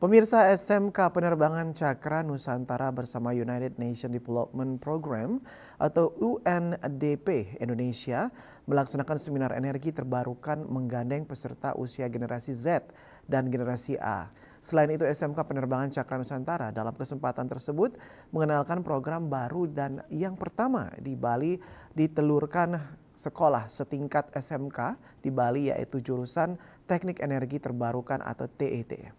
Pemirsa SMK Penerbangan Cakra Nusantara bersama United Nations Development Program atau UNDP Indonesia melaksanakan seminar energi terbarukan menggandeng peserta usia generasi Z dan generasi A. Selain itu SMK Penerbangan Cakra Nusantara dalam kesempatan tersebut mengenalkan program baru dan yang pertama di Bali ditelurkan sekolah setingkat SMK di Bali yaitu jurusan Teknik Energi Terbarukan atau TET.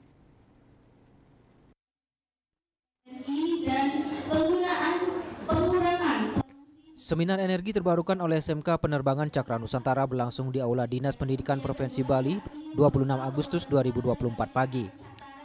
Seminar energi terbarukan oleh SMK Penerbangan Cakra Nusantara berlangsung di Aula Dinas Pendidikan Provinsi Bali 26 Agustus 2024 pagi.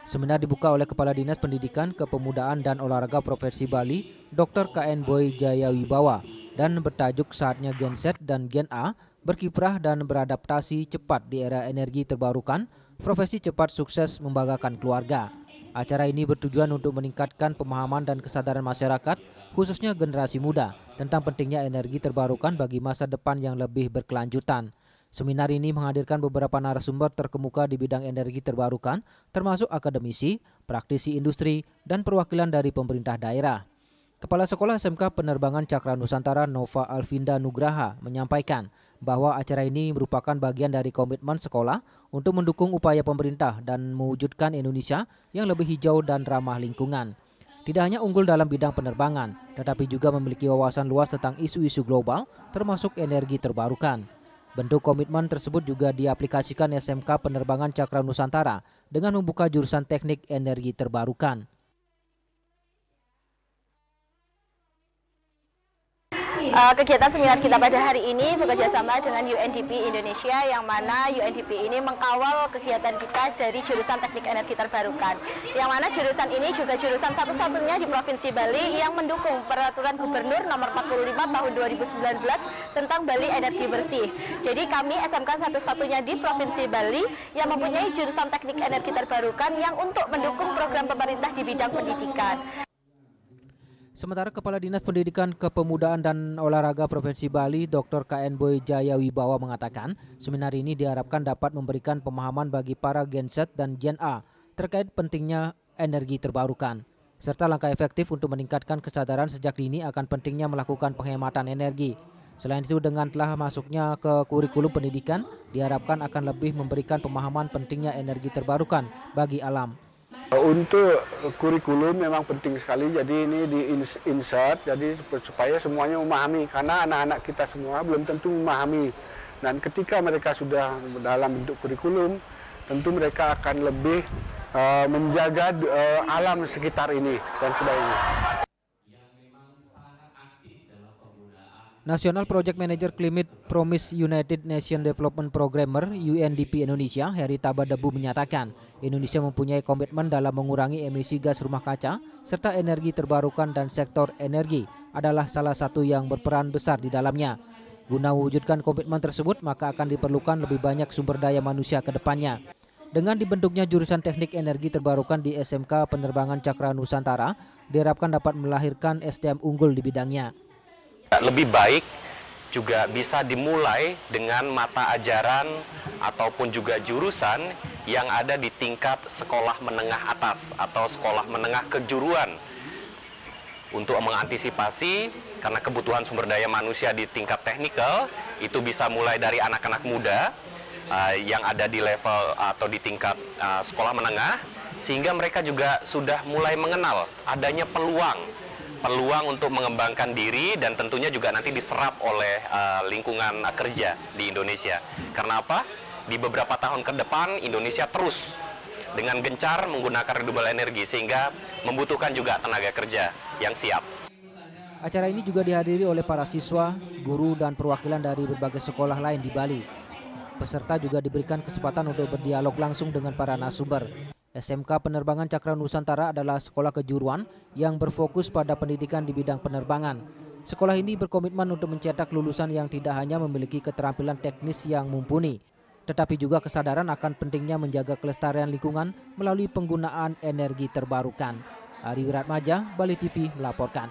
Seminar dibuka oleh Kepala Dinas Pendidikan, Kepemudaan dan Olahraga Provinsi Bali, Dr. KN Boy Jayawibawa, dan bertajuk Saatnya Gen Z dan Gen A berkiprah dan beradaptasi cepat di era energi terbarukan, profesi cepat sukses membanggakan keluarga. Acara ini bertujuan untuk meningkatkan pemahaman dan kesadaran masyarakat, khususnya generasi muda, tentang pentingnya energi terbarukan bagi masa depan yang lebih berkelanjutan. Seminar ini menghadirkan beberapa narasumber terkemuka di bidang energi terbarukan, termasuk akademisi, praktisi industri, dan perwakilan dari pemerintah daerah. Kepala Sekolah SMK Penerbangan Cakra Nusantara Nova Alvinda Nugraha menyampaikan bahwa acara ini merupakan bagian dari komitmen sekolah untuk mendukung upaya pemerintah dan mewujudkan Indonesia yang lebih hijau dan ramah lingkungan. Tidak hanya unggul dalam bidang penerbangan, tetapi juga memiliki wawasan luas tentang isu-isu global, termasuk energi terbarukan. Bentuk komitmen tersebut juga diaplikasikan SMK Penerbangan Cakra Nusantara dengan membuka jurusan Teknik Energi Terbarukan. Kegiatan seminar kita pada hari ini bekerjasama dengan UNDP Indonesia, yang mana UNDP ini mengkawal kegiatan kita dari jurusan Teknik Energi Terbarukan, yang mana jurusan ini juga jurusan satu-satunya di Provinsi Bali yang mendukung Peraturan Gubernur Nomor 45 Tahun 2019 tentang Bali Energi Bersih. Jadi kami SMK satu-satunya di Provinsi Bali yang mempunyai jurusan Teknik Energi Terbarukan yang untuk mendukung program pemerintah di bidang pendidikan. Sementara Kepala Dinas Pendidikan, Kepemudaan dan Olahraga Provinsi Bali, Dr. KN Boy Jayawibawa mengatakan, seminar ini diharapkan dapat memberikan pemahaman bagi para Gen Z dan Gen A terkait pentingnya energi terbarukan, serta langkah efektif untuk meningkatkan kesadaran sejak dini akan pentingnya melakukan penghematan energi. Selain itu, dengan telah masuknya ke kurikulum pendidikan, diharapkan akan lebih memberikan pemahaman pentingnya energi terbarukan bagi alam. Untuk kurikulum memang penting sekali, jadi ini di-insert jadi supaya semuanya memahami, karena anak-anak kita semua belum tentu memahami. Dan ketika mereka sudah dalam bentuk kurikulum, tentu mereka akan lebih menjaga alam sekitar ini dan sebagainya. National Project Manager Climate Promise United Nations Development Programmer UNDP Indonesia, Heri Tabadebu menyatakan, Indonesia mempunyai komitmen dalam mengurangi emisi gas rumah kaca, serta energi terbarukan dan sektor energi adalah salah satu yang berperan besar di dalamnya. Guna mewujudkan komitmen tersebut, maka akan diperlukan lebih banyak sumber daya manusia ke depannya. Dengan dibentuknya jurusan Teknik Energi Terbarukan di SMK Penerbangan Cakra Nusantara, diharapkan dapat melahirkan SDM unggul di bidangnya. Lebih baik juga bisa dimulai dengan mata ajaran ataupun juga jurusan yang ada di tingkat sekolah menengah atas atau sekolah menengah kejuruan, untuk mengantisipasi karena kebutuhan sumber daya manusia di tingkat teknikal itu bisa mulai dari anak-anak muda yang ada di level atau di tingkat sekolah menengah, sehingga mereka juga sudah mulai mengenal adanya peluang untuk mengembangkan diri dan tentunya juga nanti diserap oleh lingkungan kerja di Indonesia. Karena apa? Di beberapa tahun ke depan Indonesia terus dengan gencar menggunakan renewable energy, sehingga membutuhkan juga tenaga kerja yang siap. Acara ini juga dihadiri oleh para siswa, guru, dan perwakilan dari berbagai sekolah lain di Bali. Peserta juga diberikan kesempatan untuk berdialog langsung dengan para narasumber. SMK Penerbangan Cakra Nusantara adalah sekolah kejuruan yang berfokus pada pendidikan di bidang penerbangan. Sekolah ini berkomitmen untuk mencetak lulusan yang tidak hanya memiliki keterampilan teknis yang mumpuni, tetapi juga kesadaran akan pentingnya menjaga kelestarian lingkungan melalui penggunaan energi terbarukan. Ari Wiratmaja, Bali TV melaporkan.